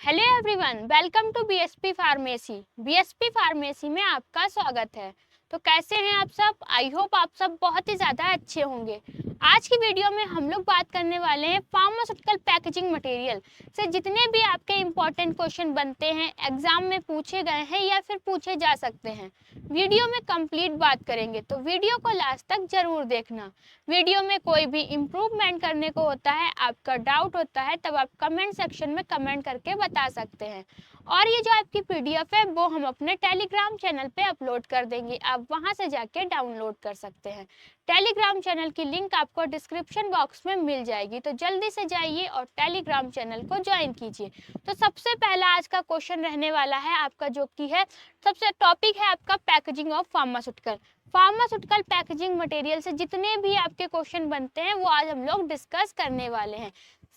Hello everyone, welcome to BSP pharmacy. BSP pharmacy में आपका स्वागत है। तो कैसे हैं आप सब? आई होप आप सब बहुत ही ज़्यादा अच्छे होंगे। आज की वीडियो में हम लोग बात करने वाले हैं फार्मास्यूटिकल पैकेजिंग मटेरियल से जितने भी आपके इम्पोर्टेंट क्वेश्चन बनते हैं, एग्जाम में पूछे गए हैं या फिर पूछे जा सकते हैं। वीडियो में कंप्लीट बात करेंगे, तो वीडियो को लास्ट तक जरूर देखना। वीडियो में कोई भी इम्प्रूवमेंट करने को होता है, आपका डाउट होता है, तब आप कमेंट सेक्शन में कमेंट करके बता सकते हैं। और ये जो आपकी पीडीएफ है वो हम अपने टेलीग्राम चैनल पे अपलोड कर देंगे, आप वहां से जाके डाउनलोड कर सकते हैं। टेलीग्राम चैनल की लिंक आपको डिस्क्रिप्शन बॉक्स में मिल जाएगी, तो जल्दी से जाइए और टेलीग्राम चैनल को ज्वाइन कीजिए। तो सबसे पहला आज का क्वेश्चन रहने वाला है आपका, जो कि है सबसे टॉपिक है आपका packaging of pharmaceutical. Pharmaceutical packaging material से जितने भी आपके क्वेश्चन बनते हैं वो आज हम लोग डिस्कस करने वाले हैं।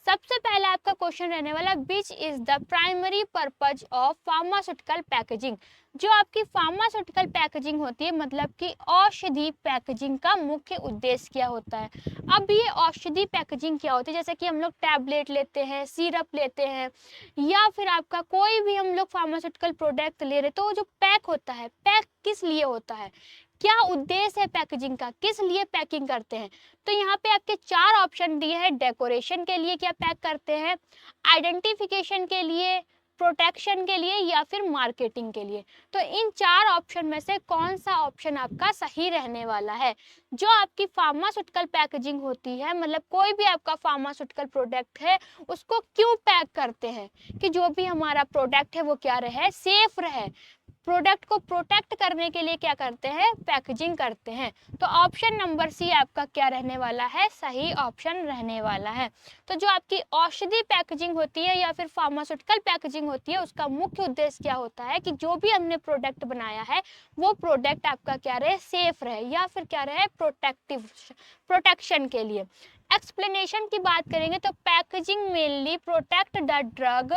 सबसे पहला आपका क्वेश्चन रहने वाला, which is the primary purpose of pharmaceutical packaging. जो आपकी फार्मास्यूटिकल पैकेजिंग होती है, मतलब कि औषधि पैकेजिंग का मुख्य उद्देश्य क्या होता है। अब ये औषधि पैकेजिंग क्या होती है, जैसे कि हम लोग टैबलेट लेते हैं, सिरप लेते हैं, या फिर आपका कोई भी हम लोग फार्मास्यूटिकल प्रोडक्ट ले रहे, तो वो जो पैक होता है, पैक किस लिए होता है, क्या उद्देश्य है पैकेजिंग का, किस लिए पैकिंग करते हैं। तो यहाँ पे आपके चार ऑप्शन दिए हैं। डेकोरेशन के लिए क्या पैक करते हैं, आइडेंटिफिकेशन के लिए, प्रोटेक्शन के लिए, या फिर मार्केटिंग के लिए। तो इन चार ऑप्शन में से कौन सा ऑप्शन आपका सही रहने वाला है। जो आपकी फार्मास्यूटिकल पैकेजिंग होती है, मतलब कोई भी आपका फार्मास्यूटिकल प्रोडक्ट है, उसको क्यों पैक करते हैं कि जो भी हमारा प्रोडक्ट है वो क्या रहे, सेफ रहे। प्रोडक्ट को प्रोटेक्ट करने के लिए क्या करते हैं, पैकेजिंग करते हैं। तो ऑप्शन नंबर सी आपका क्या रहने वाला है, सही ऑप्शन रहने वाला है। तो जो आपकी औषधि पैकेजिंग होती है या फिर फार्मास्यूटिकल पैकेजिंग होती है, उसका मुख्य उद्देश्य क्या होता है कि जो भी हमने प्रोडक्ट बनाया है वो प्रोडक्ट आपका क्या रहे, सेफ रहे, या फिर क्या रहे, प्रोटेक्शन के लिए। एक्सप्लेनेशन की बात करेंगे तो packaging mainly protect the drug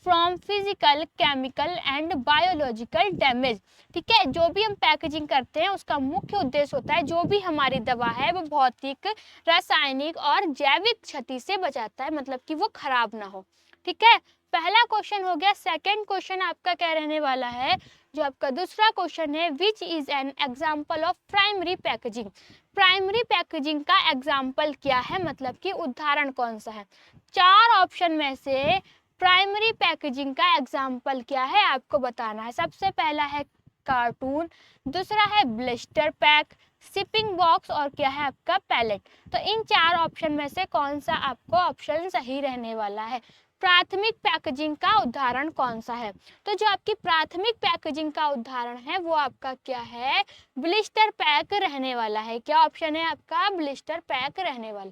from physical, chemical and biological damage. ठीक है, जो भी हम पैकेजिंग करते हैं उसका मुख्य उद्देश्य होता है जो भी हमारी दवा है वो भौतिक, रासायनिक और जैविक क्षति से बचाता है, मतलब कि वो खराब ना हो। ठीक है, पहला क्वेश्चन हो गया। सेकंड क्वेश्चन आपका क्या रहने वाला है, जो आपका दूसरा क्वेश्चन है, which is an example of primary packaging. Primary packaging का एग्जाम्पल क्या है, मतलब कि उदाहरण कौन सा है। चार ऑप्शन में से प्राइमरी पैकेजिंग का एग्जाम्पल क्या है आपको बताना है। सबसे पहला है कार्टून, दूसरा है ब्लिस्टर पैक, शिपिंग बॉक्स, और क्या है आपका पैलेट। तो इन चार ऑप्शन में से कौन सा आपको ऑप्शन सही रहने वाला है। प्राथमिक पैकेजिंग का उदाहरण कौन सा है। तो जो आपकी प्राथमिक पैकेजिंग का उदाहरण है वो आपका क्या है, ब्लिस्टर पैक रहने वाला है। क्या ऑप्शन है आपका, ब्लिस्टर पैक रहने वाला।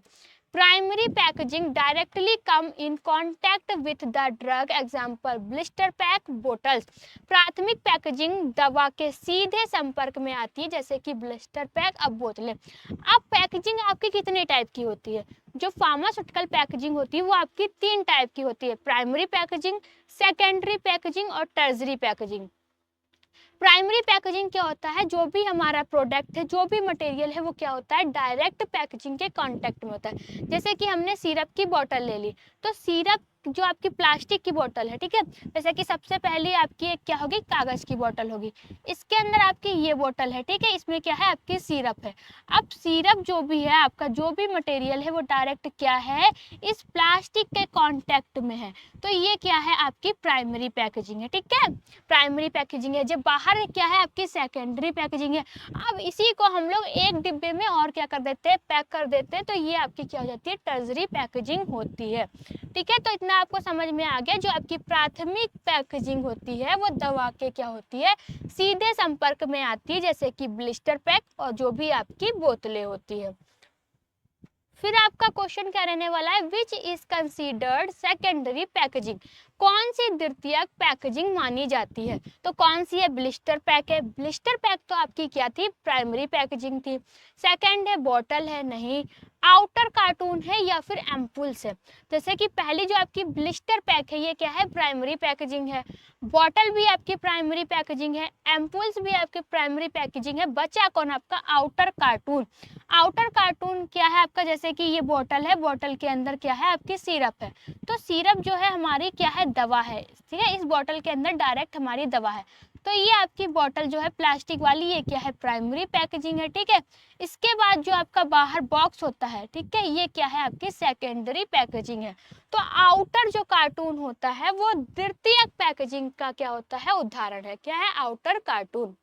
Primary packaging directly come in contact with the drug, example blister pack bottles. प्राथमिक पैकेजिंग दवा के सीधे संपर्क में आती है, जैसे कि ब्लिस्टर पैक, अब बोतलें। अब पैकेजिंग आपकी कितने टाइप की होती है। जो फार्मास्यूटिकल पैकेजिंग होती है वो आपकी तीन टाइप की होती है, प्राइमरी पैकेजिंग, सेकेंडरी पैकेजिंग और टर्सरी पैकेजिंग। प्राइमरी पैकेजिंग क्या होता है, जो भी हमारा प्रोडक्ट है, जो भी मटेरियल है वो क्या होता है, डायरेक्ट पैकेजिंग के कांटेक्ट में होता है। जैसे कि हमने सिरप की बोतल ले ली, तो सिरप जो आपकी प्लास्टिक की बोतल है, ठीक है, जैसे कि सबसे पहले आपकी एक क्या होगी, कागज की बोतल होगी, इसके अंदर आपकी ये बोतल है, ठीक है, इसमें क्या है, आपकी सिरप है। अब सिरप जो भी है आपका, जो भी मटेरियल है वो डायरेक्ट क्या है, इस प्लास्टिक के कांटेक्ट में है, तो ये क्या है, आपकी प्राइमरी पैकेजिंग है। ठीक है, प्राइमरी पैकेजिंग है। जब बाहर क्या है, आपकी सेकेंडरी पैकेजिंग है। अब इसी को हम लोग एक डिब्बे में और क्या कर देते हैं, पैक कर देते हैं, तो ये आपकी क्या हो जाती है, टर्सरी पैकेजिंग होती है। ठीक है, तो इतना आपको समझ में आ गया। जो आपकी प्राथमिक पैकेजिंग होती है वो दवा के क्या होती है, सीधे संपर्क में आती है, जैसे कि ब्लिस्टर पैक और जो भी आपकी बोतलें होती है। फिर आपका क्वेश्चन क्या रहने वाला है, which is considered secondary packaging. कौन सी द्वितीयक पैकेजिंग मानी जाती है। तो कौन सी है, ब्लिस्टर पैक है। ब्लिस्टर पैक तो आपकी क्या थी, प्राइमरी पैकेजिंग थी। सेकंड है बॉटल है, नहीं। आउटर कार्टून है या फिर एम्पुल्स है। जैसे कि पहली जो आपकी ब्लिस्टर पैक है ये क्या है, प्राइमरी पैकेजिंग है। बॉटल भी आपकी प्राइमरी पैकेजिंग है, एम्पुल्स भी आपकी प्राइमरी पैकेजिंग है। बचा कौन, आपका आउटर कार्टून। आउटर कार्टून क्या है आपका, जैसे कि ये बोतल है, बोतल के अंदर क्या है आपकी सिरप है, तो सिरप जो है हमारी क्या है दवा है, ठीक है, इस बोतल के अंदर डायरेक्ट हमारी दवा है। तो ये आपकी बोतल जो है प्लास्टिक वाली, ये क्या है प्राइमरी पैकेजिंग है, ठीक है। इसके बाद जो आपका बाहर बॉक्स होता है, ठीक है, ये क्या है आपकी सेकेंडरी पैकेजिंग है। तो आउटर जो कार्टून होता है वो द्वितीयक पैकेजिंग का क्या होता है उदाहरण है, क्या है outer cartoon.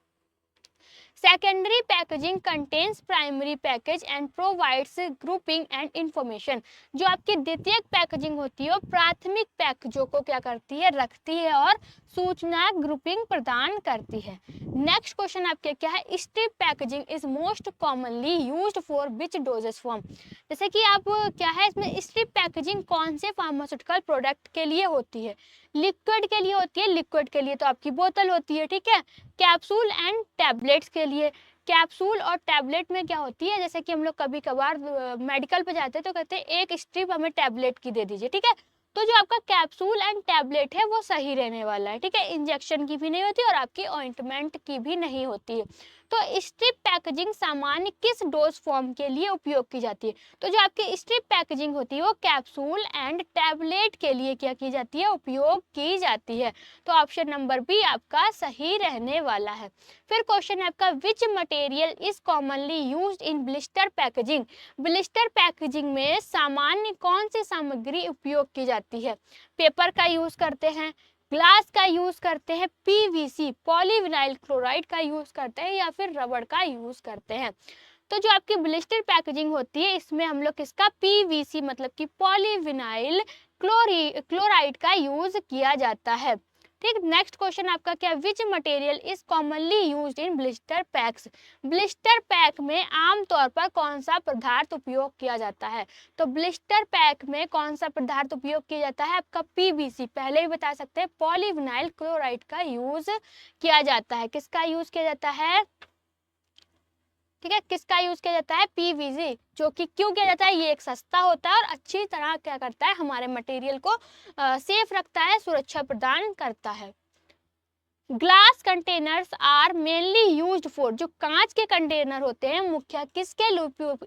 Secondary packaging contains primary package and provides grouping and information। जो आपकी द्वितीयक पैकेजिंग होती है वो प्राथमिक पैकेजों को क्या करती है, रखती है और सूचना ग्रुपिंग प्रदान करती है। नेक्स्ट क्वेश्चन आपके क्या है, strip packaging is most commonly used for which doses form. जैसे कि आप क्या है इसमें स्ट्रिप पैकेजिंग कौन से फार्मास्यूटिकल प्रोडक्ट के लिए होती है, लिक्विड के लिए होती है, लिक्विड के लिए तो आपकी बोतल होती है, ठीक है। कैप्सूल एंड टैबलेट्स के लिए, कैप्सूल और टैबलेट में क्या होती है, जैसे कि हम लोग कभी कभार मेडिकल पे जाते हैं तो कहते हैं एक स्ट्रिप हमें टैबलेट की दे दीजिए, ठीक है। तो जो आपका कैप्सूल एंड टैबलेट है वो सही रहने वाला है, ठीक है, इंजेक्शन की भी नहीं होती और आपकी ऑइंटमेंट की भी नहीं होती है। तो स्ट्रिप पैकेजिंग सामान्य किस डोज फॉर्म के लिए उपयोग की जाती है, तो जो आपकी स्ट्रिप पैकेजिंग होती है वो कैप्सूल एंड टैबलेट के लिए क्या की जाती है, उपयोग की जाती है। तो ऑप्शन नंबर बी आपका सही रहने वाला है। फिर क्वेश्चन है आपका, which material is commonly used in blister packaging. Blister packaging में सामान्य कौन सी सामग्री उपयोग की जाती है, पेपर का यूज करते हैं, ग्लास का यूज करते हैं, पीवीसी पॉलीविनाइल क्लोराइड का यूज करते हैं या फिर रबड़ का यूज करते हैं। तो जो आपकी ब्लिस्टर पैकेजिंग होती है इसमें हम लोग किसका, पीवीसी मतलब कि पॉलीविनाइल क्लोराइड का यूज किया जाता है, ठीक। नेक्स्ट क्वेश्चन आपका क्या, which material is commonly used in blister PACS. Blister pack में आमतौर पर कौन सा पदार्थ उपयोग किया जाता है, तो ब्लिस्टर पैक में कौन सा पदार्थ उपयोग किया जाता है आपका, पीवीसी, पहले भी बता सकते हैं पॉलीविनाइल क्लोराइड का यूज किया जाता है। किसका यूज किया जाता है, ठीक है, किसका यूज किया जाता है, पीवीसी, जो कि क्यों किया जाता है, ये एक सस्ता होता है और अच्छी तरह क्या करता है हमारे मटेरियल को सेफ रखता है, सुरक्षा प्रदान करता है। Glass containers are mainly used for, जो कांच के कंटेनर होते हैं मुख्य किसके लिए उपयोग,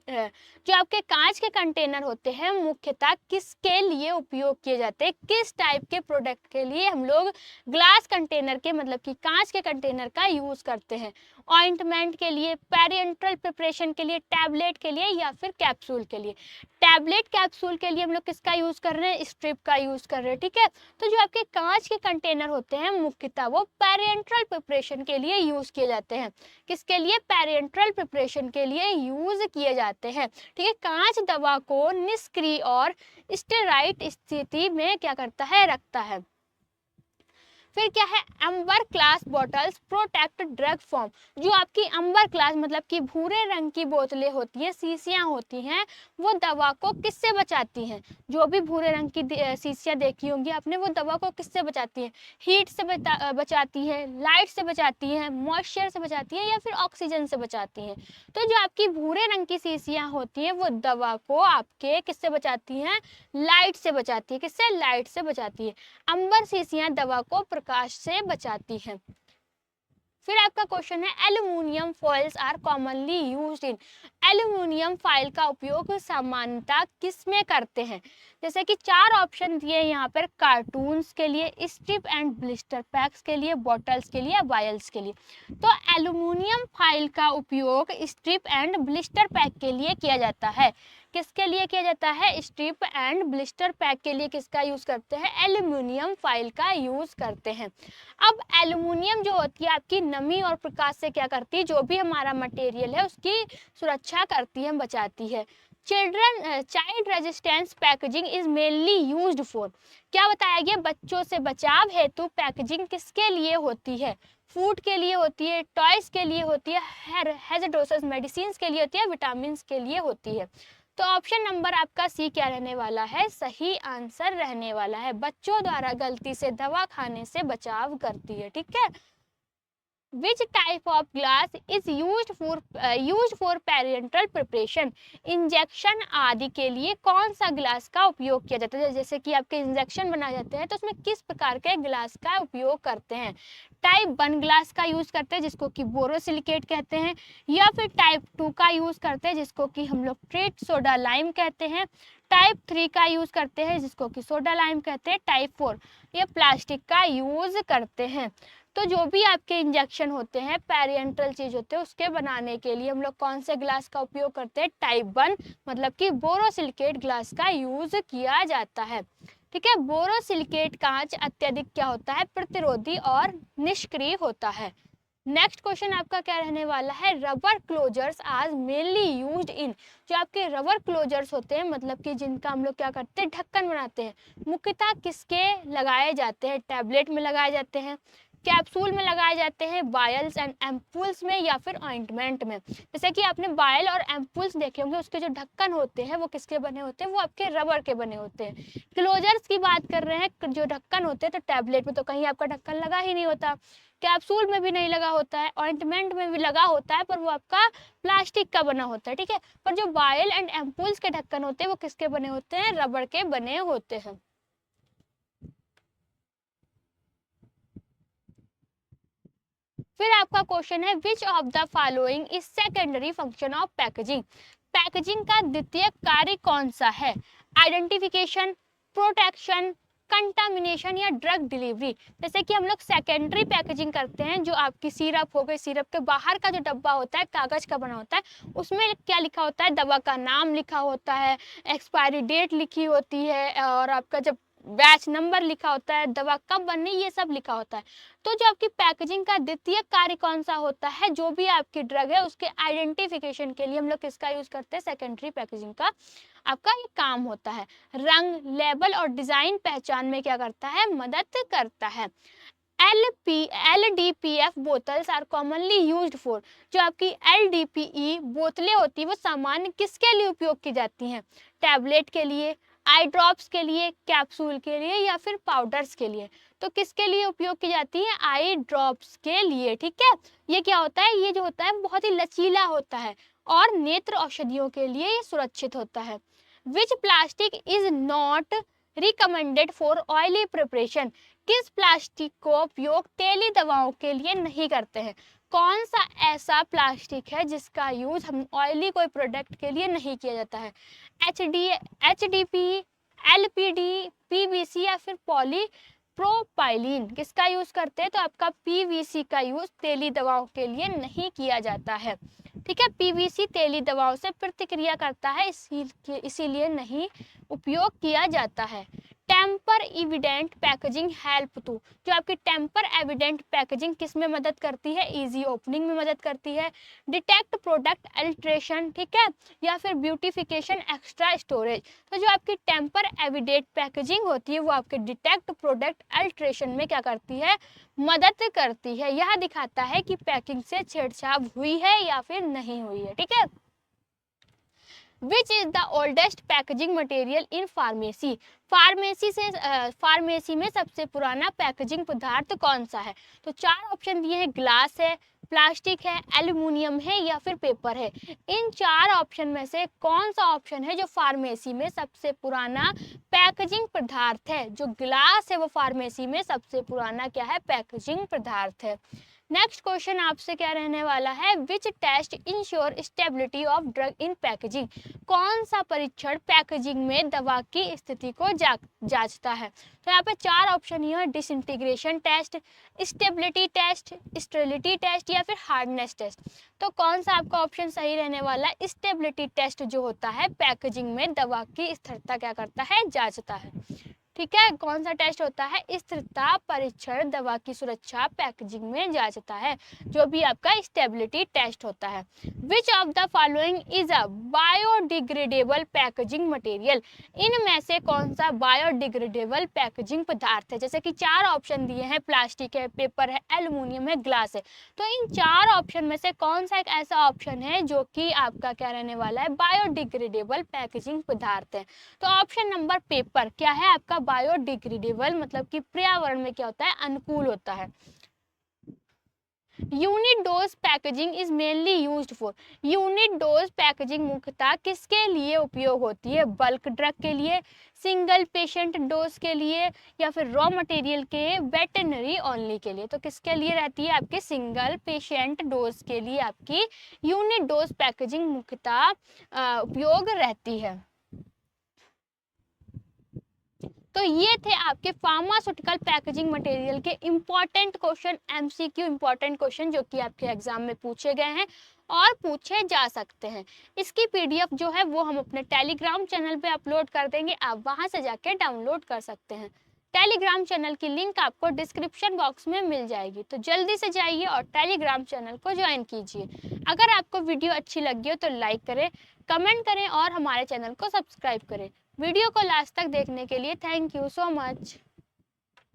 जो आपके कांच के कंटेनर होते हैं मुख्यतः किसके लिए उपयोग किए जाते हैं, किस टाइप के प्रोडक्ट के लिए हम लोग ग्लास कंटेनर के मतलब कि कांच के कंटेनर का यूज करते हैं, ऑइंटमेंट के लिए, पेरिएंटल प्रिपरेशन के लिए, टैबलेट के लिए या फिर कैप्सूल के लिए। टैबलेट कैप्सूल के लिए हम लोग किसका यूज कर रहे हैं, स्ट्रिप का यूज कर रहे हैं, ठीक है। तो जो आपके कांच के कंटेनर होते हैं मुख्यतः वो पेरेंट्रल प्रिपरेशन के लिए यूज किए जाते हैं, किसके लिए, पेरेंट्रल प्रिपरेशन के लिए यूज किए जाते हैं, ठीक है। कांच दवा को निष्क्रिय और स्टेराइट स्थिति में क्या करता है, रखता है। फिर क्या है, amber class bottles protect drug form, जो आपकी अंबर क्लास मतलब कि भूरे रंग की बोतलें होती हैं, शीशियां होती हैं, वो दवा को किससे बचाती हैं, जो भी भूरे रंग की शीशियां देखी होंगी आपने, वो दवा को किससे बचाती हैं, हीट से बचाती है, लाइट से बचाती है, मॉइस्चर से बचाती है या फिर ऑक्सीजन से बचाती हैं। तो जो आपकी भूरे रंग की शीशियां होती हैं वो दवा को आपके किससे बचाती हैं, लाइट से बचाती है, किससे, लाइट से बचाती है। अंबर शीशियां दवा को प्रकाश से बचाती हैं। फिर आपका क्वेश्चन है, aluminium foils are commonly used in. Aluminium foil का उपयोग सामान्यतः किस में करते हैं, जैसे कि चार ऑप्शन दिए यहाँ पर, कार्टून्स के लिए, स्ट्रिप एंड ब्लिस्टर पैक्स के लिए, बॉटल्स के लिए, वायल्स के लिए। तो एल्यूमिनियम फॉइल का उपयोग स्ट्रिप एंड ब्लिस्टर पैक के लिए किया जाता है, किसके लिए किया जाता है, स्ट्रिप एंड ब्लिस्टर पैक के लिए किसका यूज करते हैं, एल्यूमिनियम फॉइल का यूज करते हैं। अब एल्यूमिनियम जो होती है आपकी नमी और प्रकाश से क्या करती है, जो भी हमारा मटेरियल है उसकी सुरक्षा करती है, बचाती है। Child resistance packaging is mainly used for, क्या बताया गया, बच्चों से बचाव हेतु पैकेजिंग किसके लिए होती है, फूड के लिए होती है, टॉयज के लिए होती है, हैजार्डस मेडिसिन के लिए होती है, विटामिन के लिए होती है। तो ऑप्शन नंबर आपका सी क्या रहने वाला है, सही आंसर रहने वाला है, बच्चों द्वारा गलती से दवा खाने से बचाव करती है, ठीक है। Which type of glass is used for parental preparation, injection आदि के लिए कौन सा ग्लास का उपयोग किया जाता है? जैसे कि आपके इंजेक्शन बनाए जाते हैं तो उसमें किस प्रकार के ग्लास का उपयोग करते हैं? टाइप 1 ग्लास का यूज करते हैं जिसको कि बोरोसिलिकेट कहते हैं, या फिर टाइप 2 का यूज करते हैं जिसको कि हम लोग ट्रीट सोडा लाइम कहते हैं, टाइप 3 का यूज करते हैं जिसको कि सोडा लाइम कहते हैं, टाइप 4 ये प्लास्टिक का यूज करते हैं। तो जो भी आपके इंजेक्शन होते हैं, पेरेंटल चीज होते हैं, उसके बनाने के लिए हम लोग कौन से ग्लास का उपयोग करते हैं? टाइप 1 मतलब कि बोरोसिलिकेट ग्लास का यूज किया जाता है। ठीक है, बोरोसिलिकेट कांच अत्यधिक क्या होता है? प्रतिरोधी और निष्क्रिय होता है। नेक्स्ट क्वेश्चन आपका क्या रहने वाला है? Rubber closures are mainly used in, जो आपके रबर क्लोजर्स होते हैं मतलब कि जिनका हम लोग क्या करते हैं? ढक्कन बनाते हैं, मुख्यतः किसके लगाए जाते हैं? टैबलेट में लगाए जाते हैं, कैप्सूल में लगाए जाते हैं, वायल्स एंड एम्पूल्स में, या फिर ऑइंटमेंट में। जैसे कि आपने वायल और एम्पूल्स देखे होंगे, उसके जो ढक्कन होते हैं वो किसके बने होते हैं? वो आपके रबर के बने होते हैं। क्लोजर्स की बात कर रहे हैं, जो ढक्कन होते हैं, तो टैबलेट में तो कहीं आपका ढक्कन लगा ही नहीं होता, कैप्सूल में भी नहीं लगा होता है, ऑइंटमेंट में भी लगा होता है पर वो आपका प्लास्टिक का बना होता है। ठीक है, पर जो वायल एंड एम्पूल्स के ढक्कन होते हैं वो किसके बने होते हैं? रबर के बने होते हैं। फिर आपका क्वेश्चन है which of the following is secondary function of packaging, packaging का द्वितीय कार्य कौन सा है? आइडेंटिफिकेशन, प्रोटेक्शन, कंटामिनेशन या ड्रग डिलीवरी। जैसे कि हम लोग सेकेंडरी पैकेजिंग करते हैं, जो आपकी सिरप हो गई, सिरप के बाहर का जो डब्बा होता है कागज का बना होता है, उसमें क्या लिखा होता है? दवा का नाम लिखा होता है, एक्सपायरी डेट लिखी होती है, और आपका जब बैच नंबर लिखा होता है, दवा कब बननी, ये सब लिखा होता है। तो जो आपकी पैकेजिंग का द्वितीय कार्य कौन सा होता है? जो भी आपकी ड्रग है उसके आइडेंटिफिकेशन के लिए हम लोग किसका यूज करते हैं? सेकेंडरी पैकेजिंग का आपका ये काम होता है। रंग, लेबल और डिजाइन पहचान में क्या करता है? मदद करता है। LDPF bottles are commonly used for, जो आपकी LDPE बोतलें होती है वो सामान्य किसके लिए उपयोग की जाती हैं? टैबलेट के लिए, आई ड्रॉप्स के लिए, कैप्सूल के लिए, या फिर पाउडर्स के लिए? तो किसके लिए उपयोग की जाती है? आई ड्रॉप्स के लिए। ठीक है, ये क्या होता है? ये जो होता है बहुत ही लचीला होता है और नेत्र औषधियों के लिए ये सुरक्षित होता है। Which plastic is not recommended for oily preparation, किस प्लास्टिक को उपयोग तेली दवाओं के लिए नहीं करते हैं? कौन सा ऐसा प्लास्टिक है जिसका यूज हम ऑयली कोई प्रोडक्ट के लिए नहीं किया जाता है? HDPE, LPD, PVC या फिर पॉलीप्रोपाइलीन, किसका यूज करते हैं? तो आपका PVC का यूज तेली दवाओं के लिए नहीं किया जाता है। ठीक है, PVC तेली दवाओं से प्रतिक्रिया करता है, इसीलिए नहीं उपयोग किया जाता है। Tamper evident packaging help to, जो आपकी टेम्पर एविडेंट पैकेजिंग किस में मदद करती है? इजी ओपनिंग में मदद करती है। डिटेक्ट प्रोडक्ट अल्ट्रेशन, ठीक है, या फिर ब्यूटिफिकेशन एक्स्ट्रा स्टोरेज। तो जो आपकी टेम्पर एविडेंट पैकेजिंग होती है वो आपके डिटेक्ट प्रोडक्ट अल्ट्रेशन में क्या करती है? मदद करती है। यह दिखाता है कि पैकिंग से छेड़छाड़ हुई है या फिर नहीं हुई है। ठीक है, which is the oldest packaging material in pharmacy, pharmacy में सबसे पुराना पैकेजिंग पदार्थ कौन सा है? तो 4 ऑप्शन दिए हैं, ग्लास है, प्लास्टिक है, एल्यूमिनियम है, या फिर पेपर है। इन 4 ऑप्शन में से कौन सा ऑप्शन है जो फार्मेसी में सबसे पुराना पैकेजिंग पदार्थ है? जो ग्लास है वो फार्मेसी में सबसे पुराना क्या है? पैकेजिंग पदार्थ है। नेक्स्ट क्वेश्चन आपसे क्या रहने वाला है? Which test ensure stability of drug in packaging, कौन सा परीक्षण पैकेजिंग में दवा की स्थिति को जांचता है? तो यहाँ पे 4 ऑप्शन ये है, disintegration test, stability test, sterility test, या फिर हार्डनेस टेस्ट। तो कौन सा आपका ऑप्शन सही रहने वाला है? स्टेबिलिटी टेस्ट जो होता है पैकेजिंग में दवा की स्थिरता क्या करता है? जांचता है। ठीक है, कौन सा टेस्ट होता है? स्थिरता परीक्षण दवा की सुरक्षा पैकेजिंग में जांचता है, जो भी आपका स्टेबिलिटी टेस्ट होता है। Which of the following is a biodegradable packaging material, इनमें से कौन सा बायोडिग्रेडेबल पैकेजिंग पदार्थ है? जैसे कि 4 ऑप्शन दिए हैं, प्लास्टिक है, पेपर है, एल्यूमिनियम है, ग्लास है। तो इन 4 ऑप्शन में से कौन सा एक ऐसा ऑप्शन है जो कि आपका क्या रहने वाला है? बायोडिग्रेडेबल पैकेजिंग पदार्थ है। तो ऑप्शन नंबर पेपर क्या है आपका? बायोडिग्रेडेबल, मतलब कि पर्यावरण में क्या होता है? अनुकूल होता है। Unit dose packaging is mainly used for, unit dose packaging मुख्यतः किसके लिए उपयोग होती है? बल्क ड्रग के लिए, सिंगल पेशेंट डोज के लिए, या फिर रॉ मटेरियल के वेटरनरी ओनली के लिए। तो किसके लिए रहती है? आपके सिंगल पेशेंट डोज के लिए आपकी यूनिट डोज पैकेजिंग मुख्यतः उपयोग रहती है। तो ये थे आपके फार्मास्यूटिकल पैकेजिंग मटेरियल के important question, MCQ important question जो कि आपके एग्जाम में पूछे गए हैं और पूछे जा सकते हैं। इसकी पीडीएफ जो है वो हम अपने टेलीग्राम चैनल पे अपलोड कर देंगे, आप वहां से जाके डाउनलोड कर सकते हैं। टेलीग्राम चैनल की लिंक आपको डिस्क्रिप्शन बॉक्स में मिल जाएगी, तो जल्दी से जाइए और टेलीग्राम चैनल को ज्वाइन कीजिए। अगर आपको वीडियो अच्छी लगी हो तो लाइक करें, कमेंट करें और हमारे चैनल को सब्सक्राइब करें। वीडियो को लास्ट तक देखने के लिए थैंक यू सो मच।